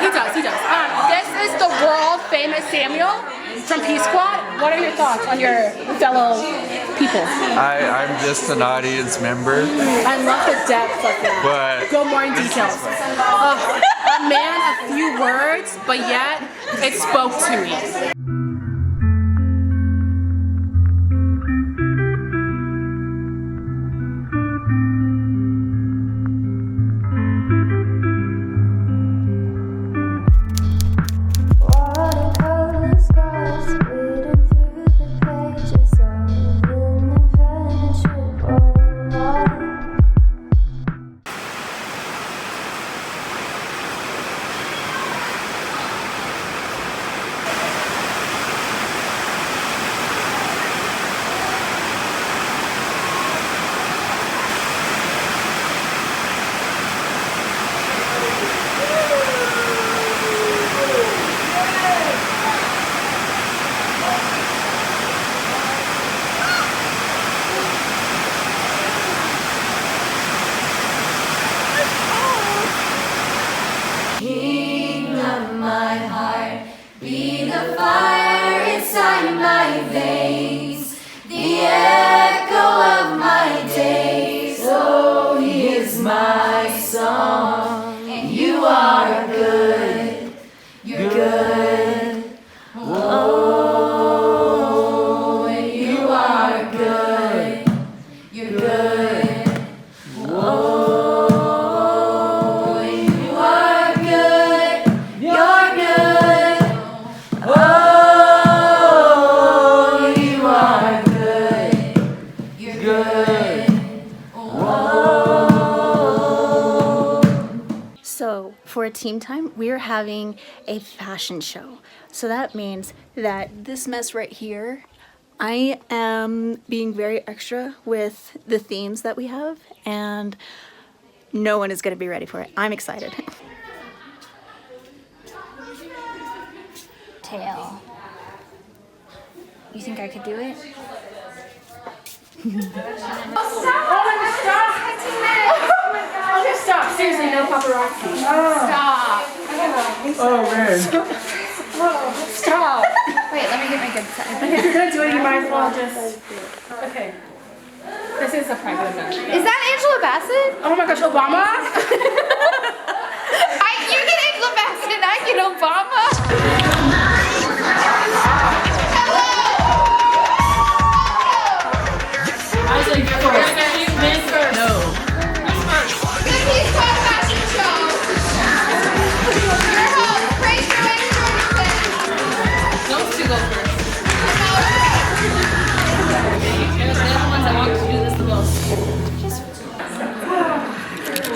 he does. This is the world famous Samuel from P Squad. What are your thoughts on your fellow people? I'm just an audience member. I love the depth of it. But go more in details. A man of few words, but yet it spoke to me. Be the fire inside my veins, the echo of my days. Oh, here's my song, and you are good, you're good. Oh, and you are good, you're good. Oh, and you are good, you're good. Oh, you are good. You're good. Oh. So for Team Time, we're having a fashion show. So that means that this mess right here, I am being very extra with the themes that we have, and no one is going to be ready for it. I'm excited. Tail. You think I could do it? Okay, stop. Seriously, no paparazzi. Stop. oh man, Stop. Wait, let me get my good side. Okay, if you're gonna do it, you might as well just. Okay. This is a private event. Is that Angela Bassett? Oh my gosh, Obama? You get Angela Bassett and I get Obama? I was like, first. No. Those two go first. They're the ones that want to do this the most.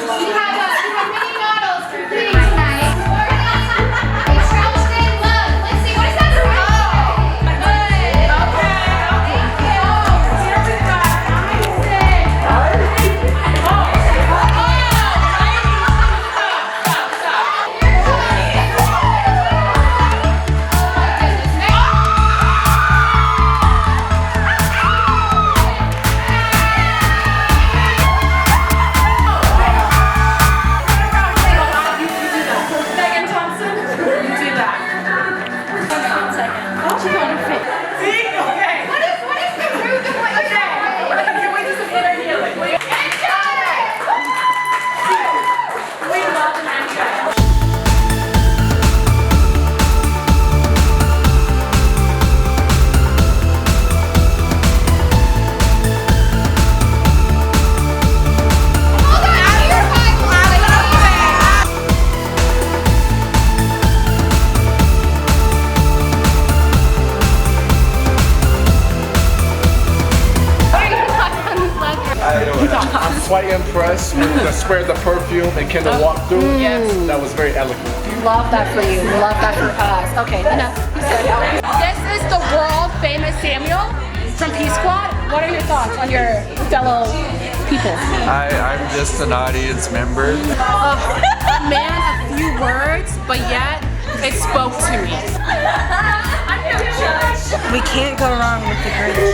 We have mini models for pretty tonight. A Charleston love. Let's see, what is that? I'm quite impressed with the spray of the perfume and Kendall walked through. Yes. That was very eloquent. Love that for you. Love that for us. Okay, enough. This is the world famous Samuel from P Squad. What are your thoughts on your fellow people? I'm just an audience member. A man of few words, but yet it spoke to me. We can't go wrong with the Grinch.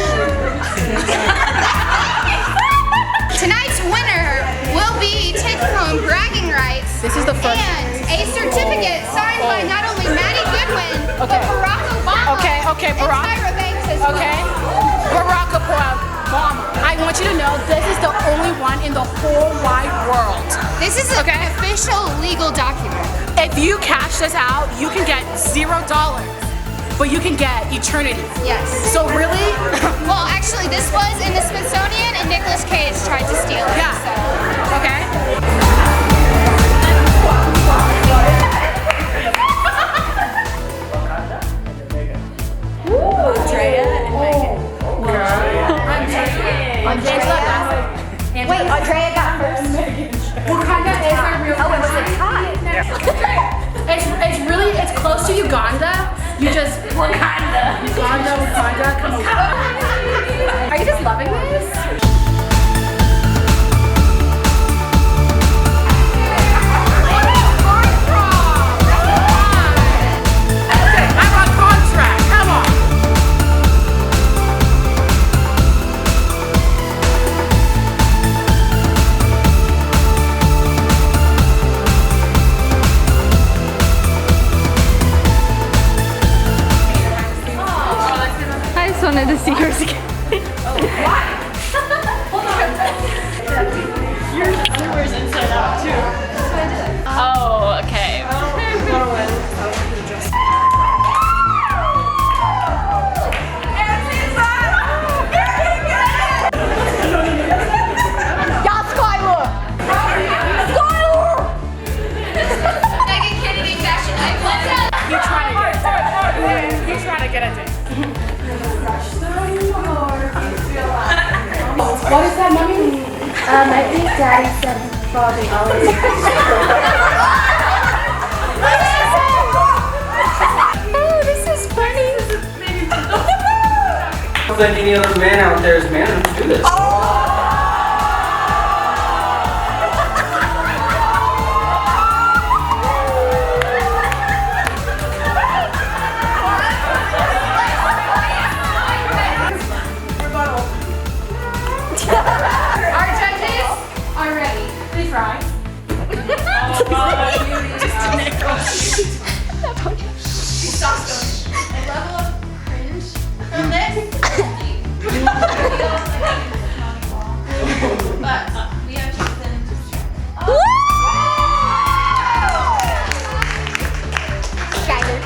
Tonight's winner will be taking home bragging rights This is the first. and a certificate signed want you to know this is the only one in the whole wide world. This is an official legal document. If you cash this out, you can get $0, but you can get eternity. Yes. So really, Well, actually, this was in the Smithsonian, and Nicolas Cage tried to steal it. yeah. So. Okay. Wait, Andrea got first. Wakanda is our real Oh, it was a tie. it's close to Uganda. You just Uganda, come on. Are you just loving this? I'm on contract. Come on. I just wanted to see yours again. Oh, okay. Megan Kennedy fashion icon. You trying to get it. What is that, mommy? I think Daddy said probably always. Oh, this is funny. If any other man out there is man enough to do this. Our judges are ready. Please rise. A level of cringe from this. But we have chosen to Skyler.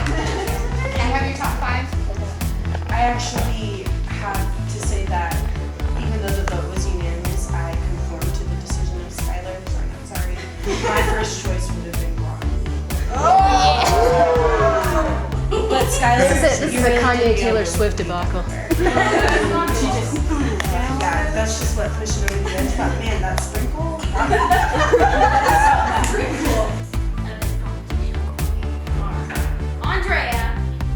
Can I have your top 5? I actually have to say that even though the vote was unanimous, I conformed to the decision of Skylar. Sorry. My first choice would have been wrong. But Skylar, This is a Kanye Taylor Swift debacle. yeah, that's just what pushed it over the edge. But man, that sprinkle. Andrea,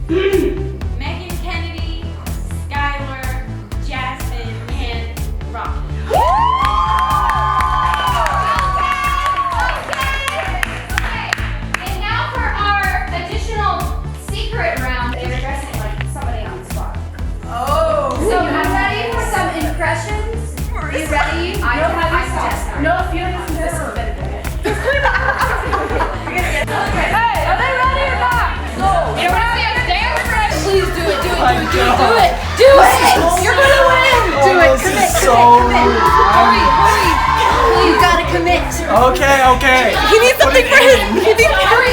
Megan Kennedy, Skylar, Jasmine, and Rocky. And now for our additional secret round. They're addressing like somebody on the spot. Oh. So I'm ready for some impressions. Are you ready? I suggest. No feelings in this Hey, are they ready or not? No. You want to see us dance? Please do it. Do it. You're gonna win. Do it. Commit. Hurry. You gotta commit. Okay. He needs something for his. He needs Hurry.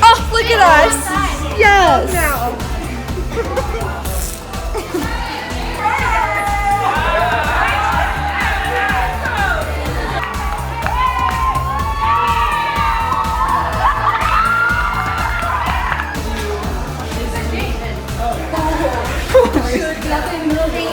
Oh, look at us. Yes. Nothing moving.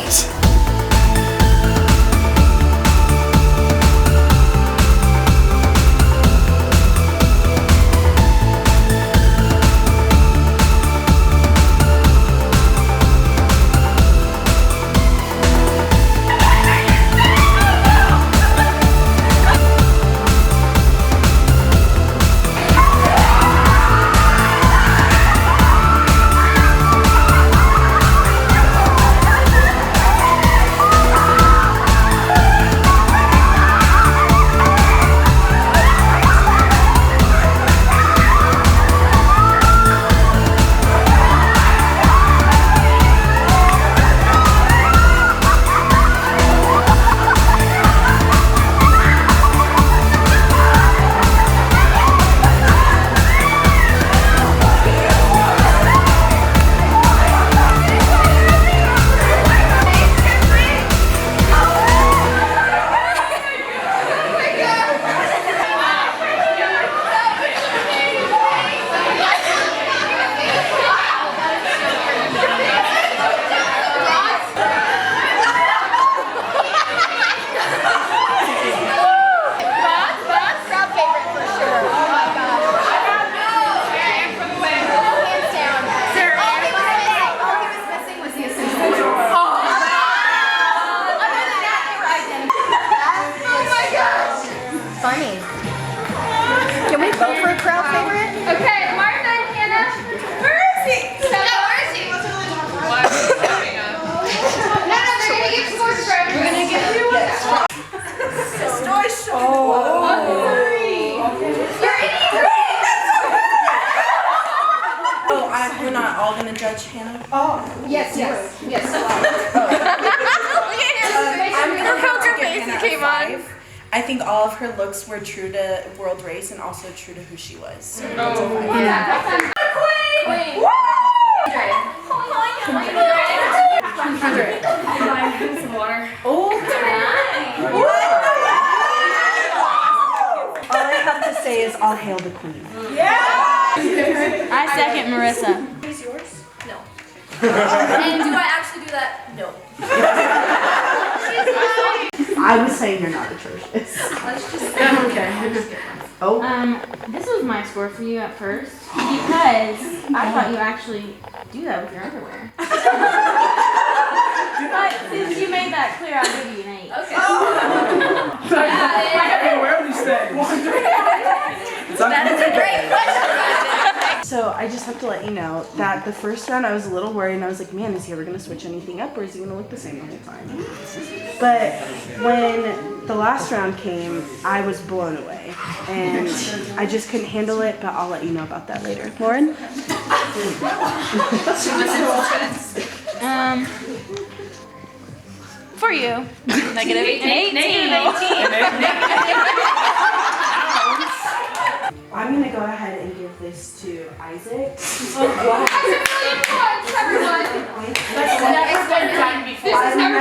I think all of her looks were true to World Race and also true to who she was. So that's a 5. Some water. All I have to say is all hail the queen. I second Marissa. Is yours? No. And do I actually do that? No. I was saying you're not atrocious. Oh. This was my score for you at first because I thought you actually do that with your underwear. But since you made that clear, I'll give you an 8. Okay. I can't wear these things. That is a great question. So I just have to let you know that the first round I was a little worried and I was like, man, is he ever gonna switch anything up or is he gonna look the same the whole time? But when the last round came, I was blown away and I just couldn't handle it, but I'll let you know about that later. Lauren? For you. Negative 18. I'm gonna go ahead and give this to Isaac. Everyone. This is number